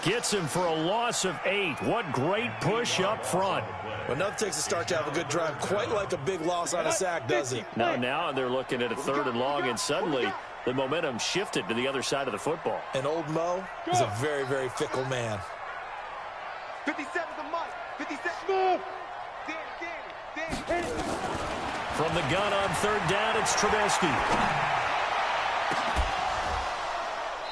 gets him for a loss of 8. What great push up front. Well, nothing takes a start to have a good drive quite like a big loss on a sack, does it? Now they're looking at a 3rd and long, and suddenly the momentum shifted to the other side of the football. And old Mo is a very, very fickle man. 57 to Mike. 57. Danny. From the gun on 3rd down, it's Trubisky.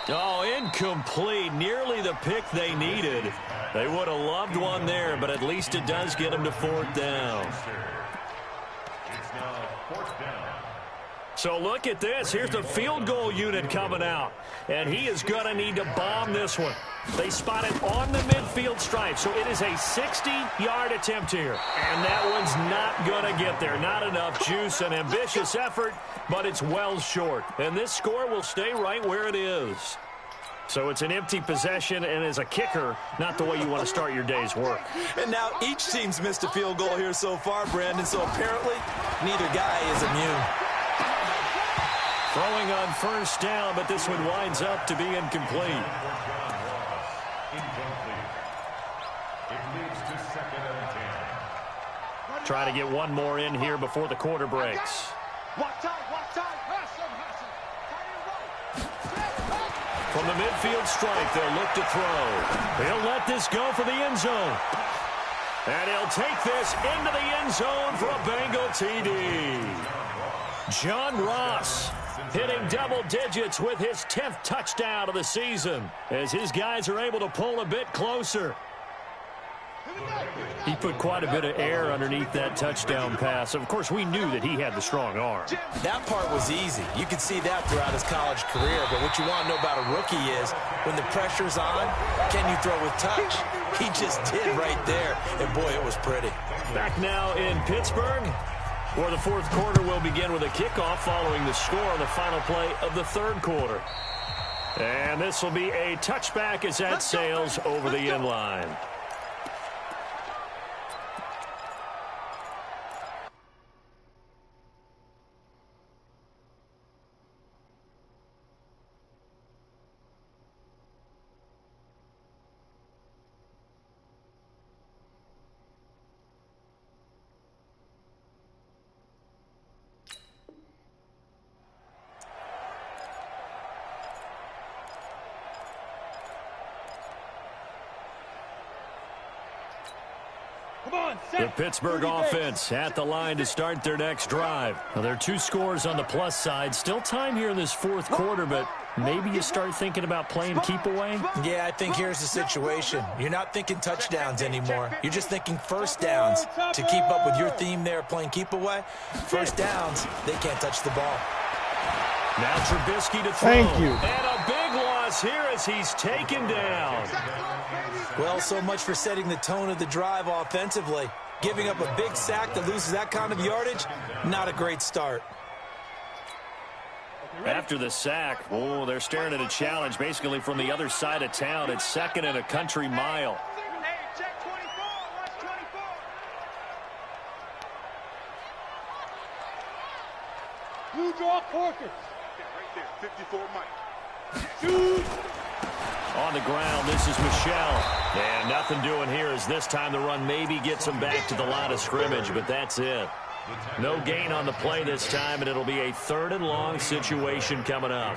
Oh, incomplete. Nearly the pick they needed. They would have loved one there, but at least it does get them to 4th down. It's now 4th down. So look at this. Here's the field goal unit coming out. And he is going to need to bomb this one. They spot it on the midfield stripe. So it is a 60-yard attempt here. And that one's not going to get there. Not enough juice. An ambitious effort, but it's well short. And this score will stay right where it is. So it's an empty possession, and as a kicker, not the way you want to start your day's work. And now each team's missed a field goal here so far, Brandon. So apparently, neither guy is immune. Throwing on 1st down, but this one winds up to be incomplete. Incomplete. It leads to 2nd and 10. Try to get one more in here before the quarter breaks. Watch out. From the midfield stripe, they'll look to throw. He'll let this go for the end zone. And he'll take this into the end zone for a Bengal TD. John Ross hitting double digits with his 10th touchdown of the season as his guys are able to pull a bit closer. He put quite a bit of air underneath that touchdown pass. Of course, we knew that he had the strong arm. That part was easy. You could see that throughout his college career. But what you want to know about a rookie is when the pressure's on, can you throw with touch? He just did right there. And, boy, it was pretty. Back now in Pittsburgh, where the 4th quarter will begin with a kickoff following the score on the final play of the 3rd quarter. And this will be a touchback as that sails over the end line. The Pittsburgh offense at the line to start their next drive. Now, there are 2 scores on the plus side. Still time here in this 4th quarter, but maybe you start thinking about playing keep away? Yeah, I think here's the situation. You're not thinking touchdowns anymore. You're just thinking 1st downs. To keep up with your theme there, playing keep away, 1st downs, they can't touch the ball. Now Trubisky to throw. Thank you. And a big loss here as he's taken down. Well, so much for setting the tone of the drive offensively. Giving up a big sack that loses that kind of yardage, not a great start. After the sack, oh, they're staring at a challenge basically from the other side of town. It's 2nd and a country mile. Hey, check 24. Watch 24. Blue draw Corkers. Right there, 54 Mike. Shoot. On the ground, this is Michelle. And nothing doing here as this time the run maybe gets him back to the line of scrimmage, but that's it. No gain on the play this time, and it'll be a 3rd and long situation coming up.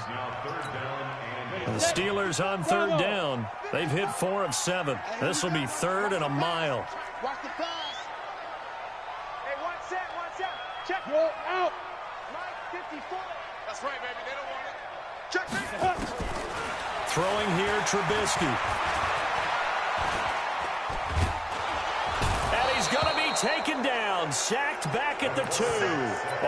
The Steelers on 3rd down. They've hit 4 of 7. This will be 3rd and a mile. Watch the pass. Hey, one set. Check. Roll out. Mike, 54. That's right, baby. They don't want it. Check. Throwing here, Trubisky. down, sacked back at the 2.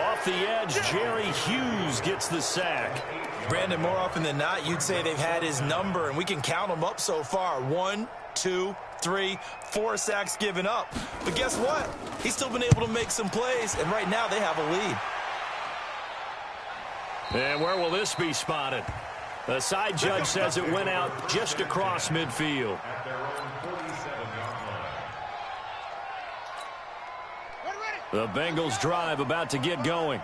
Off the edge, Jerry Hughes gets the sack. Brandon, more often than not, you'd say they've had his number, and we can count them up so far. 1, 2, 3, 4 sacks given up. But guess what? He's still been able to make some plays, and right now they have a lead. And where will this be spotted? The side judge says it went out just across midfield. The Bengals drive about to get going.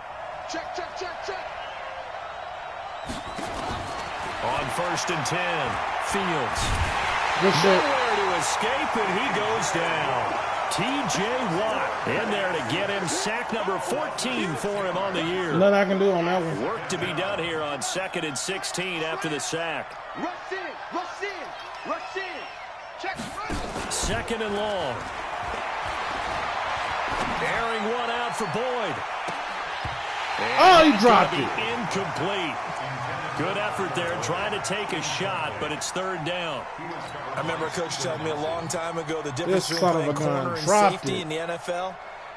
Check, check, check, check. On 1st and 10, Fields. Nowhere to escape, and he goes down. T.J. Watt in there to get him. Sack number 14 for him on the year. Nothing I can do on that one. Work to be done here on 2nd and 16 after the sack. Rush in, rush in, rush in. Check, run. 2nd and long. Airing one out for Boyd. Oh, he dropped it. Incomplete. Good effort there, trying to take a shot, but it's 3rd down. I remember a coach telling me a long time ago the difference This between son of a playing gun corner and dropped safety it. in the NFL.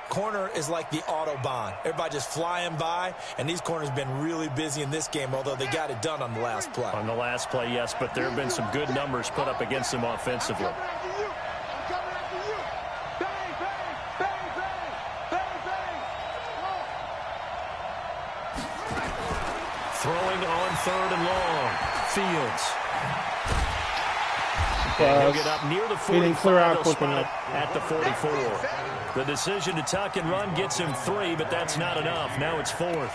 Corner is like the Autobahn. Everybody just flying by, and these corners have been really busy in this game, although they got it done on the last play. On the last play, yes, but there have been some good numbers put up against them offensively. I'm coming after you. Bang, bang, bang, bang, bang, bang. Throwing on 3rd and long. Fields. And he'll get up near the 45. He didn't clear out They'll quick spot enough. it at the 44. The decision to tuck and run gets him 3, but that's not enough. Now it's 4th.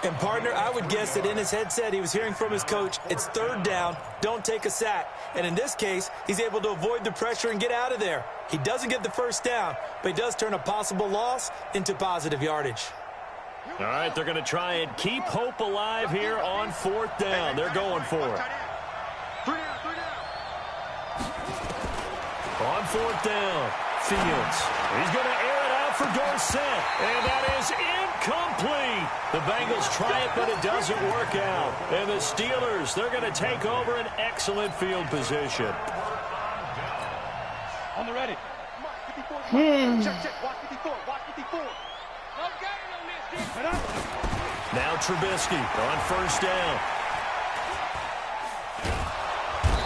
And, partner, I would guess that in his headset he was hearing from his coach, it's 3rd down, don't take a sack. And in this case, he's able to avoid the pressure and get out of there. He doesn't get the 1st down, but he does turn a possible loss into positive yardage. All right, they're going to try and keep hope alive here on 4th down. They're going for it. 3 down, 3 down. On 4th down, Fields. He's going to air it out for Dorsett, and that is incomplete. The Bengals try it, but it doesn't work out. And the Steelers, they're going to take over an excellent field position. On the ready. Check, check. Watch 54. Watch 54. Now Trubisky on 1st down.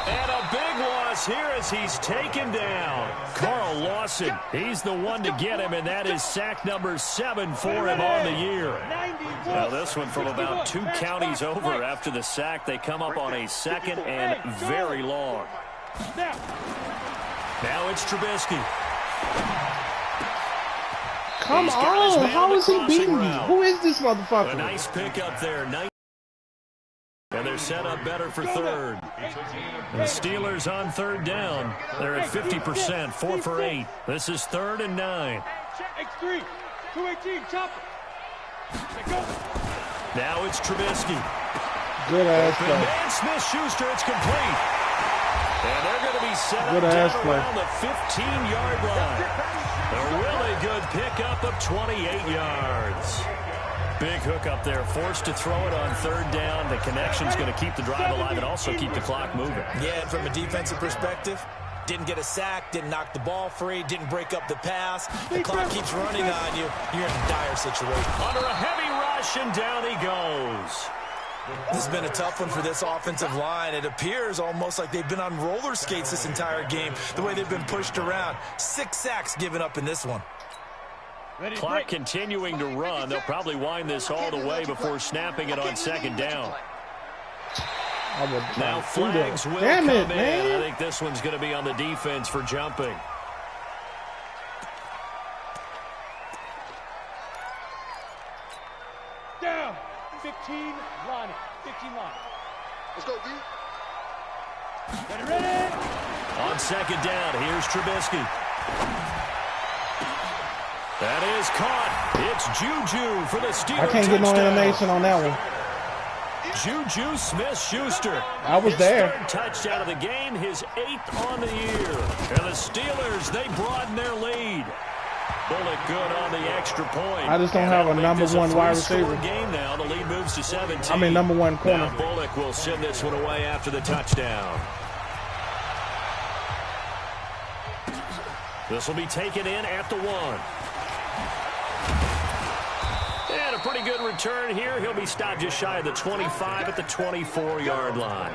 And a big loss here as he's taken down. Carl Lawson, he's the one to get him, and that is sack number 7 for him on the year. Now this one from about 2 counties over after the sack. They come up on a 2nd and very long. Now it's Trubisky. Come on. How is he beating me? Who is this A motherfucker? nice pickup there. And they're set up better for 3rd. The Steelers on 3rd down. They're at 50%, 4 for 8. This is 3rd and 9. X3, 218, chop it. Now it's Trubisky. Good ass Open play. man, Smith-Schuster, it's complete. And they're going to be set up Good ass down play. around the 15-yard line. A really good pickup of 28 yards. Big hook up there, forced to throw it on 3rd down. The connection's going to keep the drive alive and also keep the clock moving. Yeah, and from a defensive perspective, didn't get a sack, didn't knock the ball free, didn't break up the pass. The clock keeps running on you. You're in a dire situation. Under a heavy rush, and down he goes. This has been a tough one for this offensive line. It appears almost like they've been on roller skates this entire game, the way they've been pushed around. 6 sacks given up in this one. Clock continuing to run. They'll probably wind this all the way before snapping it on 2nd down. Now flags will Damn come it, in. man. I think this one's going to be on the defense for jumping. Down. 15 line. 15 line. Let's go, D. Ready. On 2nd down, here's Trubisky. That is caught. It's Juju for the Steelers. I can't get no touchdown. animation on that one. Juju Smith-Schuster. I was his there. 3rd touchdown of the game, his 8th on the year. And the Steelers, they broaden their lead. Bullock good on the extra point. I just don't have a number 1 wide receiver. Game now. The lead moves to 17. I mean, number 1 corner. Now Bullock will send this one away after the touchdown. This will be taken in at the 1. And a pretty good return here. He'll be stopped just shy of the 25 at the 24-yard line.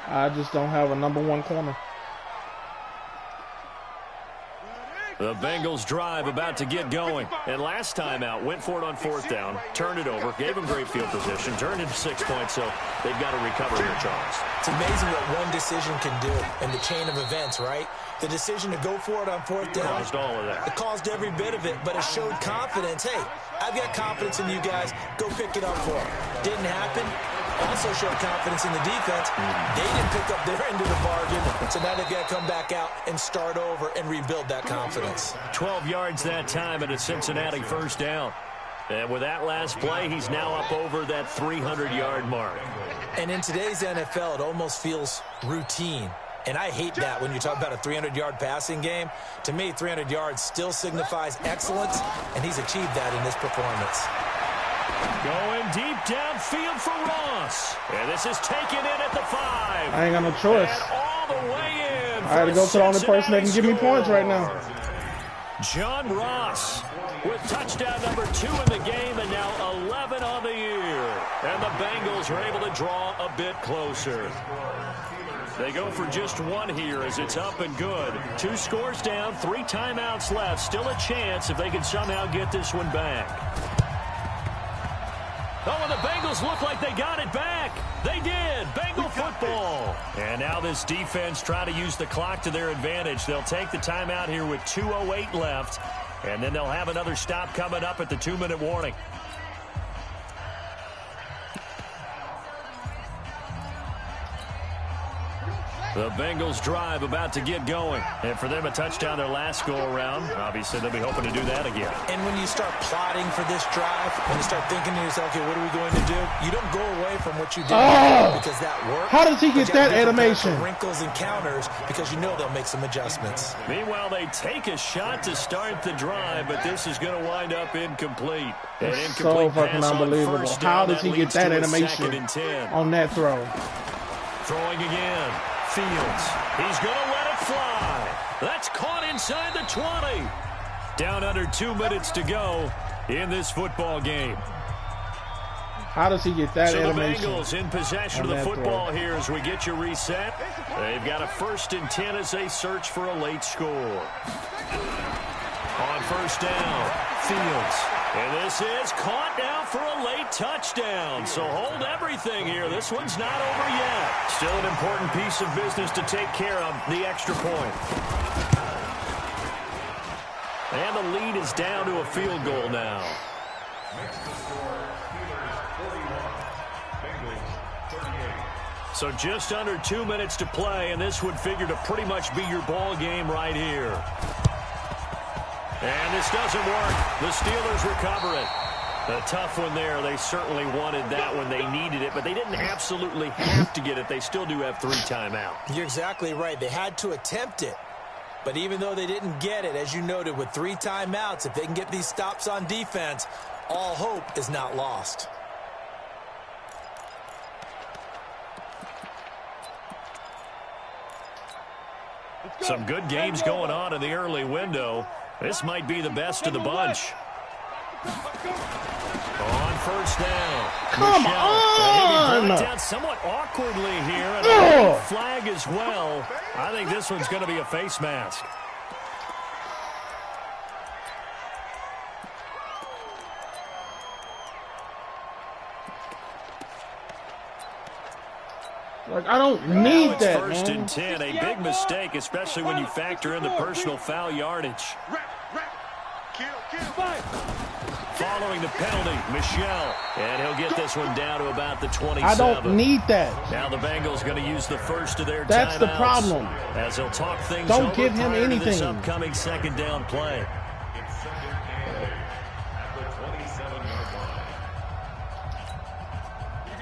I just don't have a number one corner. The Bengals drive about to get going. And last time out, went for it on 4th down, turned it over, gave them great field position, turned into 6 points, so they've got to recover here, Charles. It's amazing what one decision can do in the chain of events, right? The decision to go for it on 4th down. Caused all of that. It caused every bit of it, but it showed confidence. Hey, I've got confidence in you guys. Go pick it up for them. Didn't happen. Also showed confidence in the defense. They didn't pick up their end of the bargain, so now they've got to come back out and start over and rebuild that confidence. 12 yards that time and a Cincinnati 1st down. And with that last play, he's now up over that 300-yard mark. And in today's NFL, it almost feels routine. And I hate that when you talk about a 300-yard passing game. To me, 300 yards still signifies excellence, and he's achieved that in this performance. Going deep downfield for Ross. And this is taken in at the 5. I ain't got no choice. And all the way in. I had to go to the only person that can give me points right now. John Ross with touchdown number 2 in the game and now 11 on the year. And the Bengals are able to draw a bit closer. They go for just 1 here as it's up and good. 2 scores down, 3 timeouts left. Still a chance if they can somehow get this one back. Oh, and the Bengals look like they got it back. They did. Bengal football. And now this defense try to use the clock to their advantage. They'll take the timeout here with 2:08 left. And then they'll have another stop coming up at the 2-minute warning. The Bengals drive about to get going. And for them, a touchdown their last go-around. Obviously, they'll be hoping to do that again. And when you start plotting for this drive, when you start thinking to yourself, okay, what are we going to do? You don't go away from what you did because that worked. How does he get that animation? Wrinkles and counters because you know they'll make some adjustments. Meanwhile, they take a shot to start the drive, but this is going to wind up incomplete. An incomplete so fucking unbelievable. How does he get that animation on that throw? Throwing again. Fields. He's going to let it fly. That's caught inside the 20. Down under 2 minutes to go in this football game. How does he get that animation? So the Bengals in possession of the football here as we get you reset. They've got a 1st and 10 as they search for a late score. On 1st down, Fields. And this is caught now for a late touchdown. So hold everything here. This one's not over yet. Still an important piece of business to take care of, the extra point. And the lead is down to a field goal now. So just under 2 minutes to play, and this would figure to pretty much be your ball game right here. And this doesn't work. The Steelers recover it. A tough one there. They certainly wanted that when they needed it, but they didn't absolutely have to get it. They still do have 3 timeouts. You're exactly right. They had to attempt it. But even though they didn't get it, as you noted, with 3 timeouts, if they can get these stops on defense, all hope is not lost. Some good games going on in the early window. This might be the best of the bunch. On 1st down. Come Michelle. on! Brought down somewhat awkwardly here. And a flag as well. I think this one's going to be a face mask. Like, I don't need it's that, 1st man. and 10, a big mistake, especially when you factor in the personal foul yardage. Following the penalty, Michelle, and he'll get this one down to about the 27. I don't need that. Now the Bengals going to use the first of their timeouts. That's the problem. As he'll talk things Don't over give him prior to this anything. upcoming 2nd down play.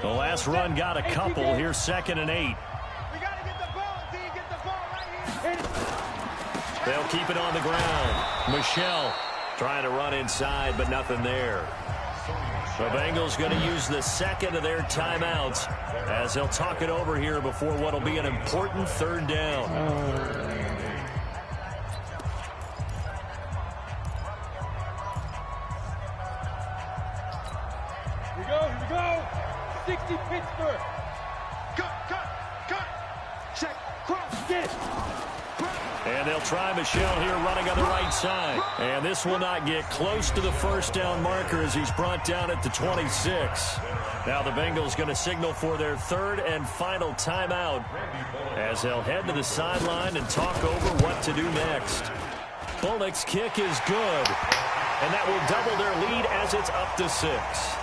The last run got a couple. Here's 2nd and 8. We got to get the ball until you get the ball right here. They'll keep it on the ground. Michelle trying to run inside, but nothing there. The Bengals going to use the 2nd of their timeouts as they'll talk it over here before what will be an important 3rd down. Pittsburgh. Cut. Check. Cross. Get. And they'll try Michelle here running on the right side. And this will not get close to the first down marker as he's brought down at the 26. Now the Bengals going to signal for their third and final timeout as they'll head to the sideline and talk over what to do next. Bullock's kick is good. And that will double their lead as it's up to 6.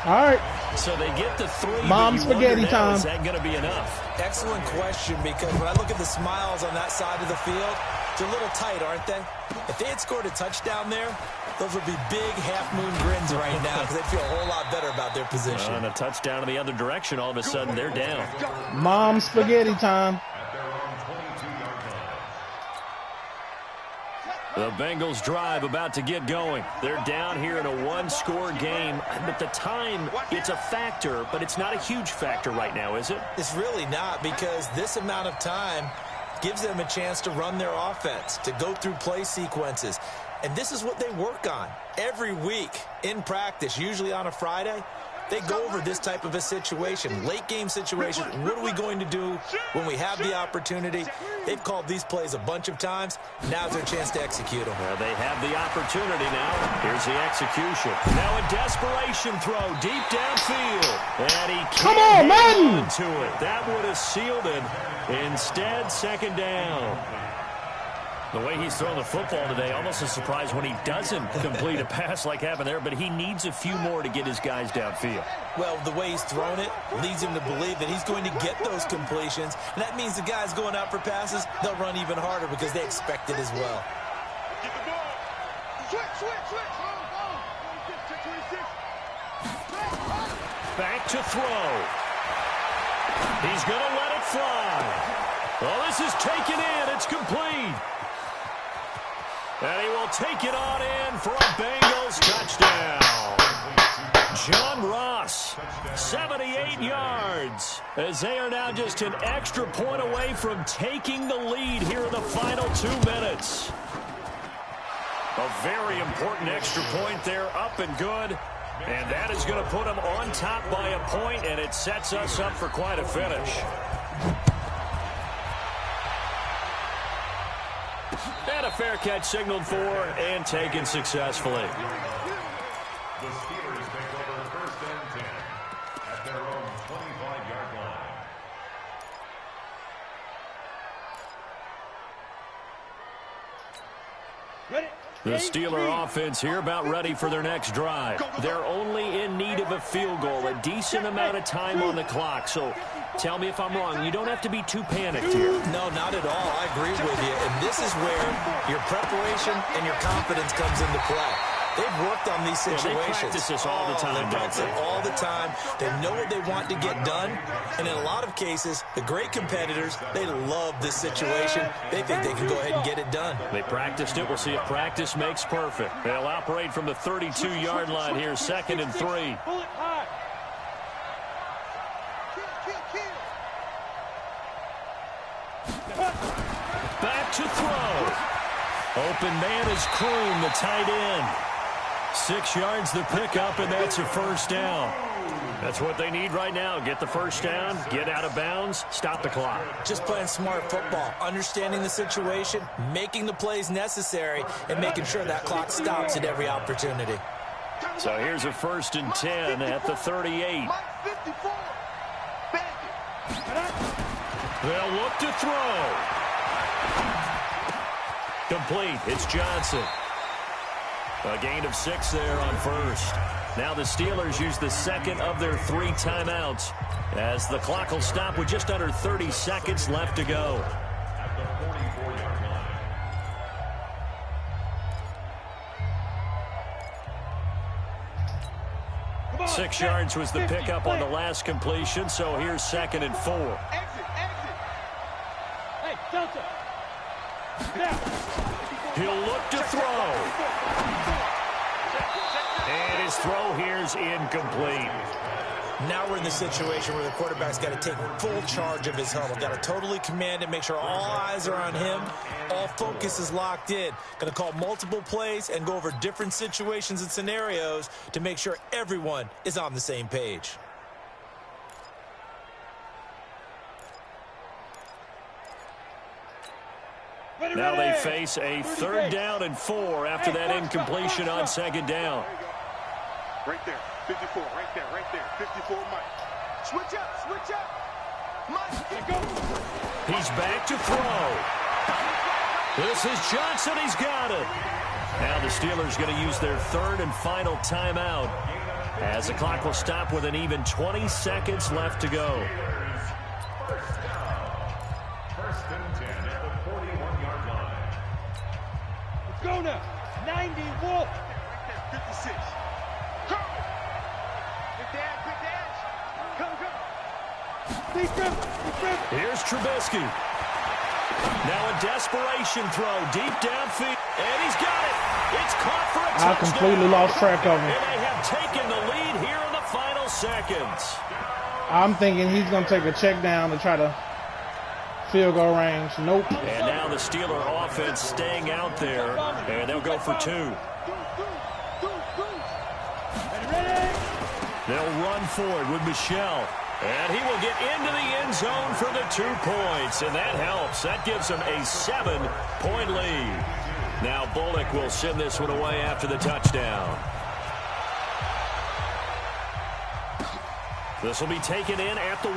All right. So they get the 3. Mom spaghetti time. Is that going to be enough? Excellent question, because when I look at the smiles on that side of the field, they're a little tight, aren't they? If they had scored a touchdown there, those would be big half-moon grins right now because they'd feel a whole lot better about their position. And a touchdown in the other direction, all of a sudden they're down. Mom spaghetti time. The Bengals drive about to get going. They're down here in a one-score game. But the time, it's a factor, but it's not a huge factor right now, is it? It's really not, because this amount of time gives them a chance to run their offense, to go through play sequences. And this is what they work on every week in practice, usually on a Friday. They go over this type of a situation, late game situation. What are we going to do when we have the opportunity? They've called these plays a bunch of times. Now's their chance to execute them. Well, they have the opportunity now. Here's the execution. Now a desperation throw deep downfield. And he can't hang on to it. That would have sealed it. Instead, second down. The way he's throwing the football today, almost a surprise when he doesn't complete a pass like happened there, but he needs a few more to get his guys downfield. Well, the way he's thrown it leads him to believe that he's going to get those completions, and that means the guys going out for passes, they'll run even harder because they expect it as well. Get the ball. Switch. Back to throw. He's going to let it fly. Well, this is taken in. It's complete. And he will take it on in for a Bengals touchdown. John Ross, 78 yards, as they are now just an extra point away from taking the lead here in the final 2 minutes. A very important extra point there, up and good. And that is going to put them on top by a point, and it sets us up for quite a finish. And a fair catch signaled for and taken successfully. The Steelers take over first and 10 at their own 25-yard line. The Steeler offense here about ready for their next drive. They're only in need of a field goal, a decent amount of time on the clock. So tell me if I'm wrong. You don't have to be too panicked here. No, not at all. I agree with you. And this is where your preparation and your confidence comes into play. They've worked on these situations. They practice this all the time. They practice it all the time. They know what they want to get done. And in a lot of cases, the great competitors, they love this situation. They think they can go ahead and get it done. They practiced it. We'll see if practice makes perfect. They'll operate from the 32-yard line here, 2nd and 3. Back to throw. Open man is Kroon, the tight end. 6 yards the pickup, and that's a first down. That's what they need right now. Get the first down, get out of bounds, stop the clock. Just playing smart football, understanding the situation, making the plays necessary, and making sure that clock stops at every opportunity. So here's a 1st and 10 at the 38. They'll look to throw. Complete. It's Johnson. A gain of 6 there on first. Now the Steelers use the second of their 3 timeouts as the clock will stop with just under 30 seconds left to go. At the 44-yard line. 6 yards was the pickup on the last completion, so here's 2nd and 4. Exit. Hey, Delta. He'll look to throw. And his throw here's incomplete. Now we're in the situation where the quarterback's got to take full charge of his huddle. Got to totally command it, make sure all eyes are on him. All focus is locked in. Going to call multiple plays and go over different situations and scenarios to make sure everyone is on the same page. Now they face a 3rd down and 4 after that incompletion on 2nd down. Right there, 54, right there, 54, Mike. Switch up, Mike. Go. He's back to throw. This is Johnson, he's got it. Now the Steelers going to use their 3rd and final timeout as the clock will stop with an even 20 seconds left to go. First and 10 at the 41-yard line. Let's go now. 90, Wolf. 56. Go. Quick dash. Come. Here's Trubisky. Now a desperation throw deep downfield. And he's got it. It's caught for a touchdown. I completely lost track of him. And they have taken the lead here in the final seconds. I'm thinking he's going to take a check down to try to field goal range. Nope. And now the Steeler offense staying out there. And they'll go for 2. They'll run forward with Michelle. And he will get into the end zone for the 2 points. And that helps. That gives him a 7-point lead. Now Bullock will send this one away after the touchdown. This will be taken in at the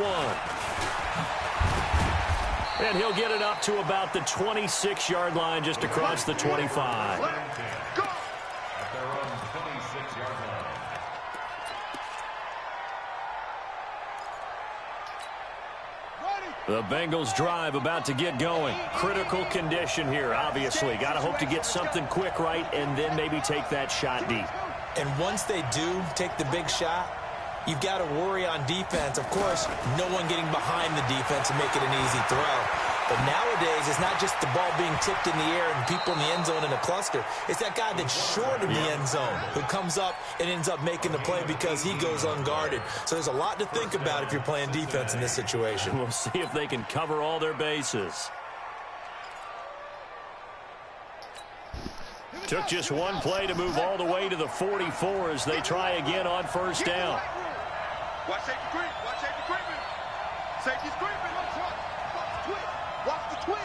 1. And he'll get it up to about the 26-yard line just across the 25. The Bengals drive about to get going. Critical condition here, obviously. Got to hope to get something quick right and then maybe take that shot deep. And once they do take the big shot, you've got to worry on defense. Of course, no one getting behind the defense and make it an easy throw. But nowadays, it's not just the ball being tipped in the air and people in the end zone in a cluster. It's that guy that's short of the end zone who comes up and ends up making the play because he goes unguarded. So there's a lot to think about if you're playing defense in this situation. We'll see if they can cover all their bases. Took just one play to move all the way to the 44 as they try again on 1st down. Watch safety creep. Watch safety creeping. Safety's creeping. Watch the twist.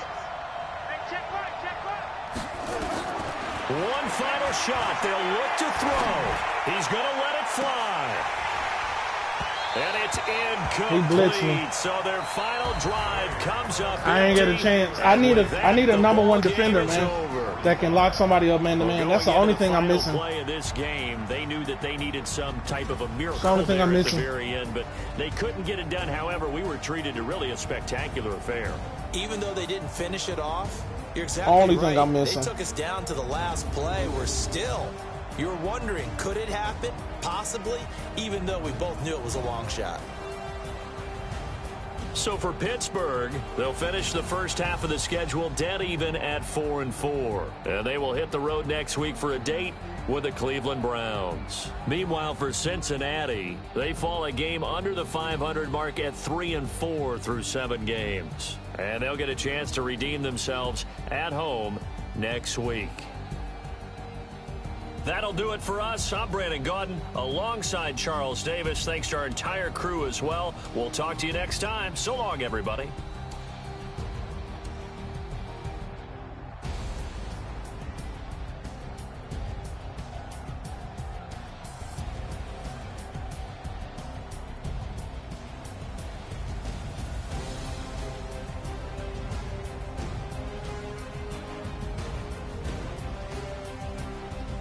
Hey, check right. One final shot. They'll look to throw. He's going to let it fly. And it's incomplete. So their final drive comes up. I ain't get a chance. I need a number 1 defender, man, that can lock somebody up man to man. That's the only thing I'm missing. Play of this game, they knew that they needed some type of a miracle. That's the only thing I'm missing. At the very end, but they couldn't get it done. However, we were treated to really a spectacular affair. Even though they didn't finish it off, you're exactly only right. Thing I'm missing. They took us down to the last play. We're still. You're wondering, could it happen? Possibly, even though we both knew it was a long shot. So for Pittsburgh, they'll finish the first half of the schedule dead even at 4-4. And they will hit the road next week for a date with the Cleveland Browns. Meanwhile, for Cincinnati, they fall a game under the 500 mark at 3-4 through 7 games. And they'll get a chance to redeem themselves at home next week. That'll do it for us. I'm Brandon Gaudin alongside Charles Davis. Thanks to our entire crew as well. We'll talk to you next time. So long, everybody.